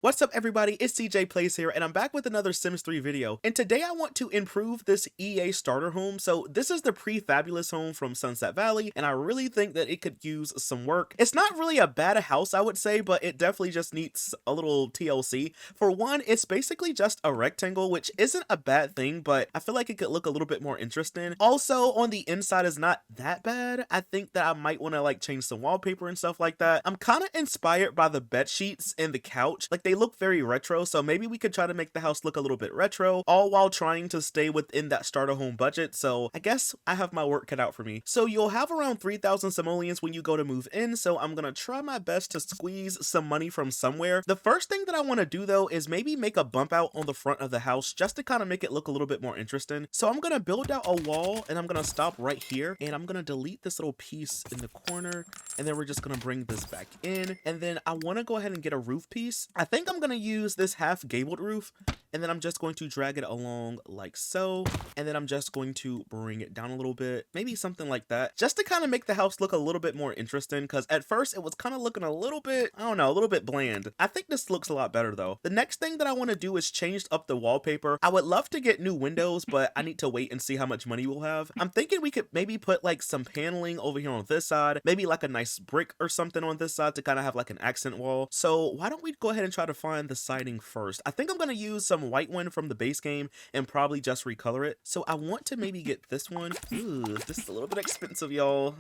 What's up everybody, it's CJ Plays here and I'm back with another Sims 3 video, and today I want to improve this EA starter home. So this is the pre-fabulous home from Sunset Valley and I really think that it could use some work. It's not really a bad house I would say, but it definitely just needs a little TLC. For one, it's basically just a rectangle, which isn't a bad thing, but I feel like it could look a little bit more interesting. Also on the inside is not that bad. I think that I might want to like change some wallpaper and stuff like that. I'm kind of inspired by the bed sheets and the couch, like they look very retro, so maybe we could try to make the house look a little bit retro, all while trying to stay within that starter home budget. So I guess I have my work cut out for me. So you'll have around 3,000 simoleons when you go to move in, so I'm gonna try my best to squeeze some money from somewhere. The first thing that I want to do though is maybe make a bump out on the front of the house just to kind of make it look a little bit more interesting. So I'm gonna build out a wall and I'm gonna stop right here and I'm gonna delete this little piece in the corner, and then we're just gonna bring this back in, and then I want to go ahead and get a roof piece. I think I'm gonna use this half gabled roof, and then I'm just going to drag it along like so, and then I'm just going to bring it down a little bit, maybe something like that, just to kind of make the house look a little bit more interesting, because at first it was kind of looking a little bit, I don't know, a little bit bland. I think this looks a lot better though. The next thing that I want to do is change up the wallpaper. I would love to get new windows, but I need to wait and see how much money we'll have. I'm thinking we could maybe put like some paneling over here on this side, maybe like a nice brick or something on this side to kind of have like an accent wall. So why don't we go ahead and try to find the siding first. I think I'm going to use some white one from the base game and probably just recolor it. So I want to maybe get this one. Ooh, this is a little bit expensive, y'all.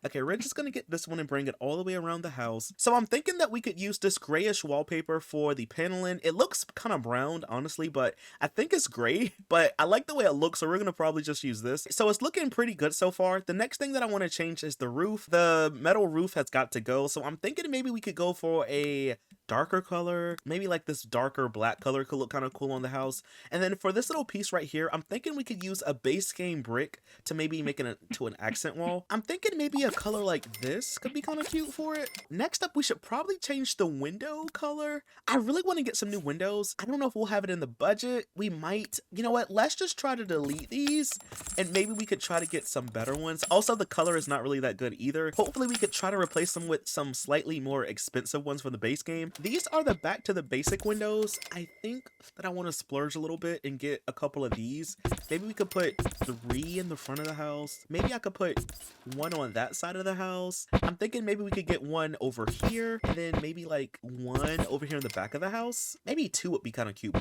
Okay, we're just gonna get this one and bring it all the way around the house. So I'm thinking that we could use this grayish wallpaper for the paneling. It looks kind of brown, honestly, but I think it's gray, but I like the way it looks, so we're gonna probably just use this. So it's looking pretty good so far. The next thing that I want to change is the roof. The metal roof has got to go, so I'm thinking maybe we could go for a darker color, maybe like this darker black color could look kind of cool on the house. And then for this little piece right here, I'm thinking we could use a base game brick to maybe make it to an accent wall. I'm thinking maybe a color like this could be kind of cute for it. Next up, we should probably change the window color. I really want to get some new windows. I don't know if we'll have it in the budget. We might. You know what? Let's just try to delete these and maybe we could try to get some better ones. Also, the color is not really that good either. Hopefully we could try to replace them with some slightly more expensive ones from the base game. These are the back to the basic windows. I think that I want to splurge a little bit and get a couple of these. Maybe we could put 3 in the front of the house. Maybe I could put 1 on that side of the house. I'm thinking maybe we could get 1 over here, and then maybe like 1 over here in the back of the house. Maybe 2 would be kind of cute.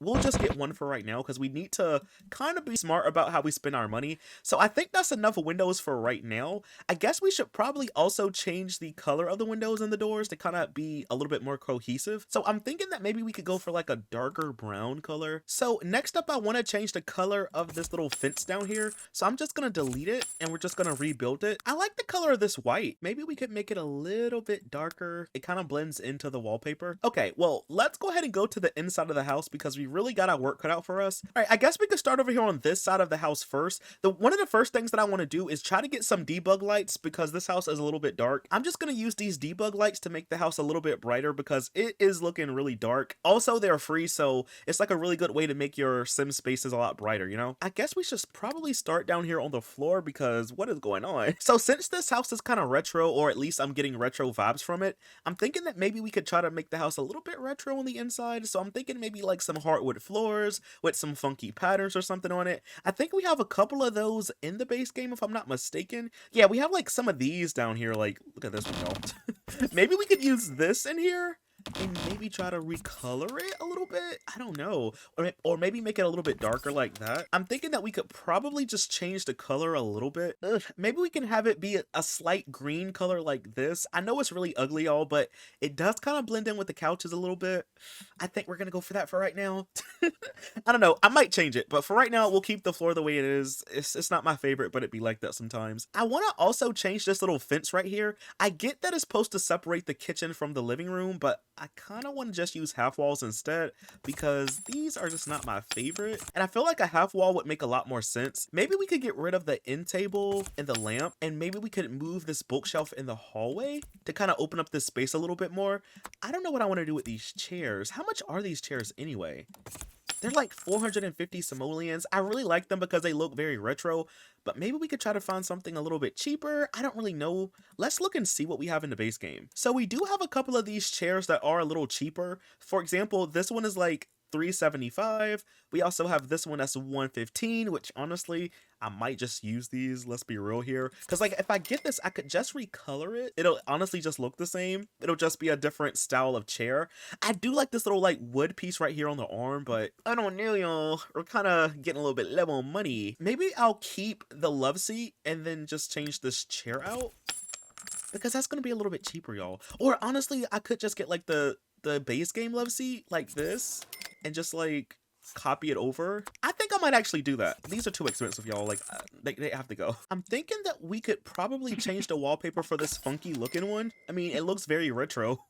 We'll just get 1 for right now because we need to kind of be smart about how we spend our money. So I think that's enough windows for right now. I guess we should probably also change the color of the windows and the doors to kind of be a little bit more cohesive. So I'm thinking that maybe we could go for like a darker brown color. So next up, I want to change the color of this little fence down here. So I'm just going to delete it and we're just going to rebuild it. I like the color of this white. Maybe we could make it a little bit darker. It kind of blends into the wallpaper. Okay, well, let's go ahead and go to the inside of the house because we really got our work cut out for us. All right, I guess we could start over here on this side of the house first. One of the first things that I want to do is try to get some debug lights because this house is a little bit dark. I'm just going to use these debug lights to make the house a little bit brighter because it is looking really dark. Also, they're free, so it's like a really good way to make your sim spaces a lot brighter, you know? I guess we should probably start down here on the floor because what is going on? So since this house is kind of retro, or at least I'm getting retro vibes from it, I'm thinking that maybe we could try to make the house a little bit retro on the inside. So I'm thinking maybe like some hardwood floors with some funky patterns or something on it. I think we have a couple of those in the base game if I'm not mistaken. Yeah, we have like some of these down here. Like, look at this one, y'all. Maybe we could use this in here and maybe try to recolor it a little bit. I don't know, or maybe make it a little bit darker like that. I'm thinking that we could probably just change the color a little bit. Maybe we can have it be a slight green color like this. I know it's really ugly, y'all, but it does kind of blend in with the couches a little bit. I think we're gonna go for that for right now. I don't know, I might change it, but for right now we'll keep the floor the way it is. It's not my favorite, but it'd be like that sometimes. I want to also change this little fence right here. I get that it's supposed to separate the kitchen from the living room, but I kind of want to just use half walls instead because these are just not my favorite. And I feel like a half wall would make a lot more sense. Maybe we could get rid of the end table and the lamp, and maybe we could move this bookshelf in the hallway to kind of open up this space a little bit more. I don't know what I want to do with these chairs. How much are these chairs anyway? They're like 450 simoleons. I really like them because they look very retro, but maybe we could try to find something a little bit cheaper. I don't really know. Let's look and see what we have in the base game. So we do have a couple of these chairs that are a little cheaper. For example, this one is like $375. We also have this one that's $115, which honestly, I might just use these. Let's be real here. Because like if I get this, I could just recolor it. It'll honestly just look the same. It'll just be a different style of chair. I do like this little like wood piece right here on the arm, but I don't know, y'all. We're kind of getting a little bit low on money. Maybe I'll keep the love seat and then just change this chair out, because that's going to be a little bit cheaper, y'all. Or honestly, I could just get like the base game love seat like this and just like copy it over. I think I might actually do that. These are too expensive, y'all. Like they have to go. I'm thinking that we could probably change the wallpaper for this funky looking one. I mean, it looks very retro.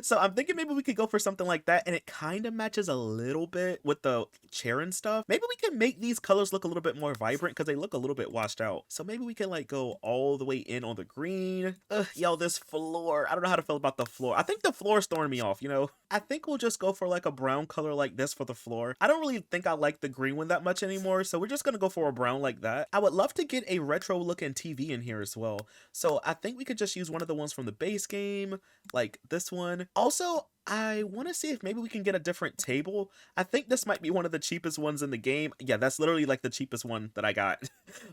So I'm thinking maybe we could go for something like that, and it kind of matches a little bit with the chair and stuff. Maybe we can make these colors look a little bit more vibrant because they look a little bit washed out. So maybe we can like go all the way in on the green. Yo, this floor. I don't know how to feel about the floor. I think the floor is throwing me off, you know? I think we'll just go for like a brown color like this for the floor. I don't really think I like the green one that much anymore, so we're just gonna go for a brown like that. I would love to get a retro looking TV in here as well. So I think we could just use one of the ones from the base game, like this one. Also, I want to see if maybe we can get a different table. I think this might be one of the cheapest ones in the game. Yeah, that's literally like the cheapest one that I got.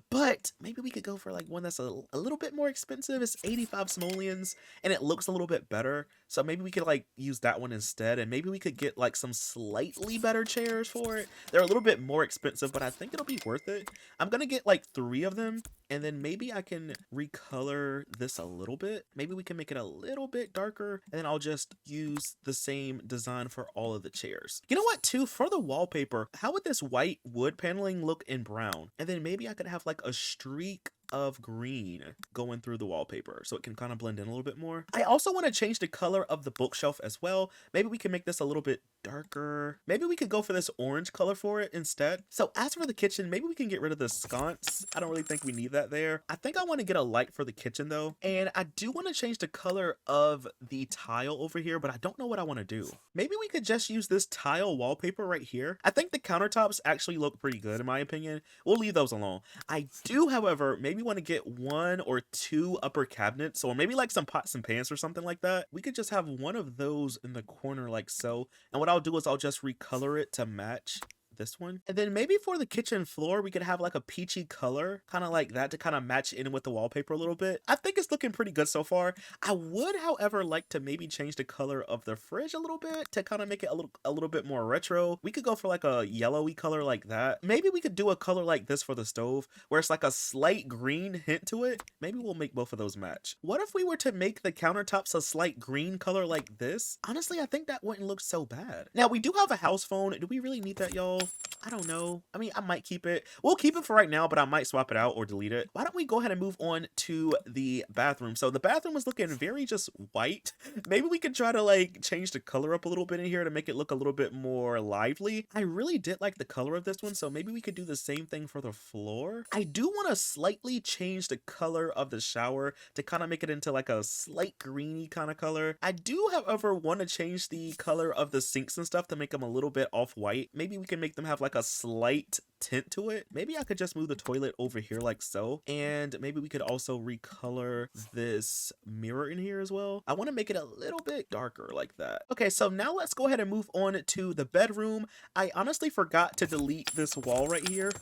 But maybe we could go for like one that's a little bit more expensive. It's 85 simoleons and it looks a little bit better. So maybe we could like use that one instead. And maybe we could get like some slightly better chairs for it. They're a little bit more expensive, but I think it'll be worth it. I'm going to get like 3 of them. And then maybe I can recolor this a little bit. Maybe we can make it a little bit darker. And then I'll just use the same design for all of the chairs. You know what too, for the wallpaper, how would this white wood paneling look in brown? And then maybe I could have like a streak of green going through the wallpaper so it can kind of blend in a little bit more. I also want to change the color of the bookshelf as well. Maybe we can make this a little bit darker. Maybe we could go for this orange color for it instead. So as for the kitchen, maybe we can get rid of the sconce. I don't really think we need that there. I think I want to get a light for the kitchen though. And I do want to change the color of the tile over here, but I don't know what I want to do. Maybe we could just use this tile wallpaper right here. I think the countertops actually look pretty good in my opinion. We'll leave those alone. I do, however, maybe want to get 1 or 2 upper cabinets, or maybe like some pots and pans or something like that. We could just have one of those in the corner like so. And what I'll do is I'll just recolor it to match this one. And then maybe for the kitchen floor, we could have like a peachy color, kind of like that, to kind of match in with the wallpaper a little bit. I think it's looking pretty good so far. I would, however, like to maybe change the color of the fridge a little bit to kind of make it a little bit more retro. We could go for like a yellowy color like that. Maybe we could do a color like this for the stove, where it's like a slight green hint to it. Maybe we'll make both of those match. What if we were to make the countertops a slight green color like this? Honestly, I think that wouldn't look so bad. Now, we do have a house phone. Do we really need that, y'all? I don't know. I mean, I might keep it. We'll keep it for right now, but I might swap it out or delete it. Why don't we go ahead and move on to the bathroom? So the bathroom is looking very just white. Maybe we could try to like change the color up a little bit in here to make it look a little bit more lively. I really did like the color of this one, so maybe we could do the same thing for the floor. I do want to slightly change the color of the shower to kind of make it into like a slight greeny kind of color. I do, however, want to change the color of the sinks and stuff to make them a little bit off-white. Maybe we can make them have like a slight tint to it. Maybe I could just move the toilet over here like so, and maybe we could also recolor this mirror in here as well. I want to make it a little bit darker like that. Okay, so now let's go ahead and move on to the bedroom. I honestly forgot to delete this wall right here.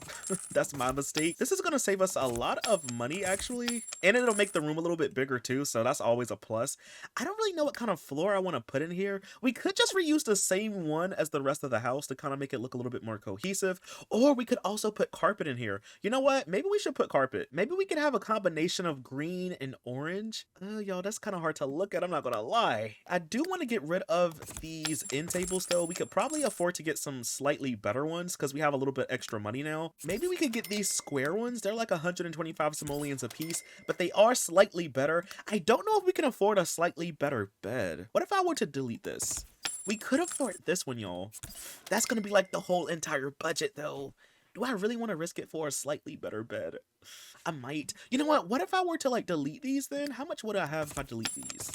That's my mistake. This is going to save us a lot of money actually, and it'll make the room a little bit bigger too, so that's always a plus. I don't really know what kind of floor I want to put in here. We could just reuse the same one as the rest of the house to kind of make it look a little bit more cohesive, or we could also put carpet in here. You know what? Maybe we should put carpet. Maybe we could have a combination of green and orange. Y'all, that's kind of hard to look at, I'm not gonna lie. I do want to get rid of these end tables though. We could probably afford to get some slightly better ones because we have a little bit extra money now. Maybe we could get these square ones. They're like 125 simoleons a piece, but they are slightly better. I don't know if we can afford a slightly better bed. What if I were to delete this? We could afford this one, y'all. That's gonna be like the whole entire budget though. Do I really want to risk it for a slightly better bed? I might. You know what? What if I were to like delete these then? How much would I have if I delete these?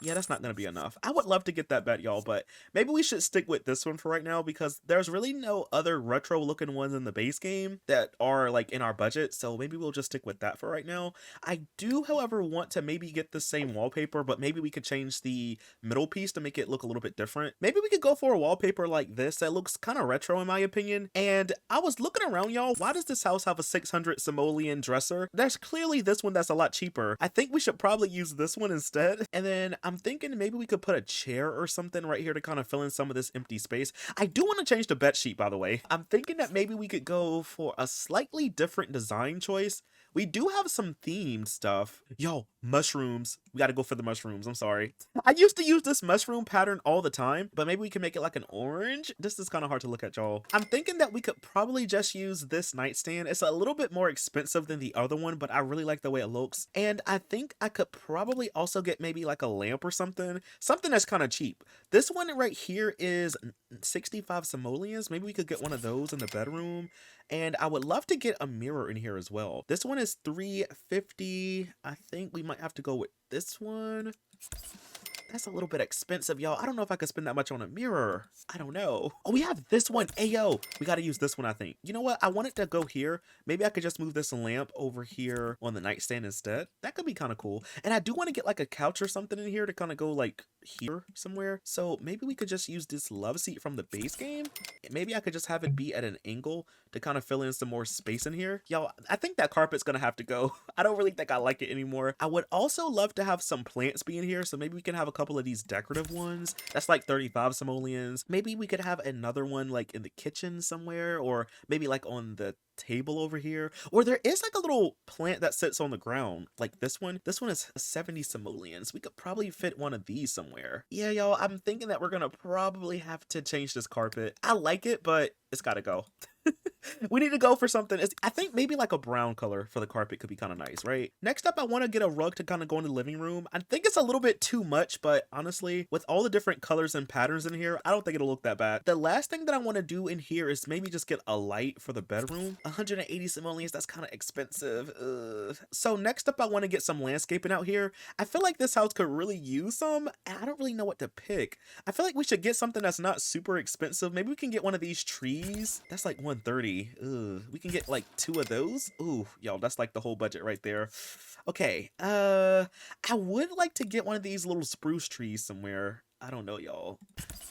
Yeah, that's not gonna be enough. I would love to get that bed, y'all, but maybe we should stick with this one for right now because there's really no other retro looking ones in the base game that are like in our budget, so maybe we'll just stick with that for right now. I do, however, want to maybe get the same wallpaper, but maybe we could change the middle piece to make it look a little bit different. Maybe we could go for a wallpaper like this that looks kind of retro in my opinion. And I was looking around, y'all. Why does this house have a 600 simoleon dresser? There's clearly this one that's a lot cheaper. I think we should probably use this one instead. And then I'm thinking maybe we could put a chair or something right here to kind of fill in some of this empty space. I do want to change the bed sheet, by the way. I'm thinking that maybe we could go for a slightly different design choice. We do have some themed stuff. Yo, mushrooms. We got to go for the mushrooms. I'm sorry. I used to use this mushroom pattern all the time, but maybe we can make it like an orange. This is kind of hard to look at, y'all. I'm thinking that we could probably just use this nightstand. It's a little bit more expensive than the other one, but I really like the way it looks. And I think I could probably also get maybe like a lamp or something that's kind of cheap. This one right here is 65 simoleons. Maybe we could get one of those in the bedroom. And I would love to get a mirror in here as well. This one is 350. I think we might have to go with this one. That's a little bit expensive, y'all. I don't know if I could spend that much on a mirror. I don't know. Oh, we have this one. Ayo, we got to use this one, I think. You know what? I want it to go here. Maybe I could just move this lamp over here on the nightstand instead. That could be kind of cool. And I do want to get like a couch or something in here to kind of go like here somewhere. So maybe we could just use this love seat from the base game. Maybe I could just have it be at an angle to kind of fill in some more space in here. Y'all, I think that carpet's gonna have to go. I don't really think I like it anymore. I would also love to have some plants be in here, so maybe we can have a couple of these decorative ones. That's like 35 simoleons. Maybe we could have another one like in the kitchen somewhere, or maybe like on the table over here. Or there is like a little plant that sits on the ground, like this one. This one is 70 simoleons. We could probably fit one of these somewhere. Yeah, y'all, I'm thinking that we're gonna probably have to change this carpet. I like it, but it's gotta go. We need to go for something. I think maybe like a brown color for the carpet could be kind of nice, right? Next up, I want to get a rug to kind of go in the living room. I think it's a little bit too much, but honestly, with all the different colors and patterns in here, I don't think it'll look that bad. The last thing that I want to do in here is maybe just get a light for the bedroom. 180 simoleons, that's kind of expensive. So next up, I want to get some landscaping out here. I feel like this house could really use some, and I don't really know what to pick. I feel like we should get something that's not super expensive. Maybe we can get one of these trees. That's like 130. We can get like 2 of those. Ooh, y'all, that's like the whole budget right there. Okay, I would like to get one of these little spruce trees somewhere. I don't know, y'all.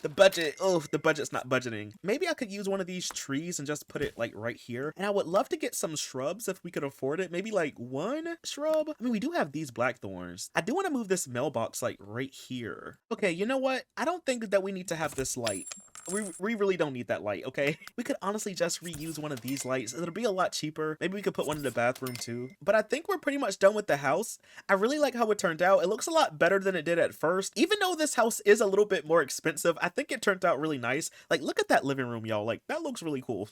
The budget, the budget's not budgeting. Maybe I could use one of these trees and just put it like right here. And I would love to get some shrubs if we could afford it. Maybe like 1 shrub. I mean, we do have these blackthorns. I do want to move this mailbox like right here. Okay, you know what? I don't think that we need to have this light. We really don't need that light, okay? We could honestly just reuse one of these lights. It'll be a lot cheaper. Maybe we could put one in the bathroom too. But I think we're pretty much done with the house. I really like how it turned out. It looks a lot better than it did at first. Even though this house is a little bit more expensive, I think it turned out really nice. Like, look at that living room, y'all. Like, that looks really cool.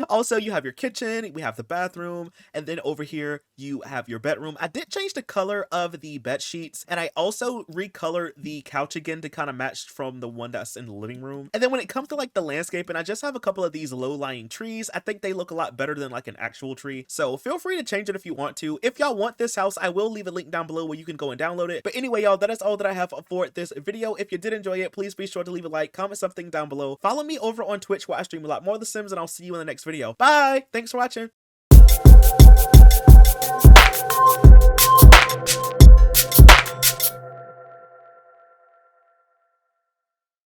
Also, you have your kitchen, we have the bathroom, and then over here, you have your bedroom. I did change the color of the bed sheets, and I also recolored the couch again to kind of match from the one that's in the living room. And then when it comes to like the landscape, and I just have a couple of these low-lying trees, I think they look a lot better than like an actual tree. So feel free to change it if you want to. If y'all want this house, I will leave a link down below where you can go and download it. But anyway, y'all, that is all that I have for this video. If you did enjoy it, please be sure to leave a like, comment something down below. Follow me over on Twitch where I stream a lot more of The Sims, and I'll see you in the next video. Bye! Thanks for watching.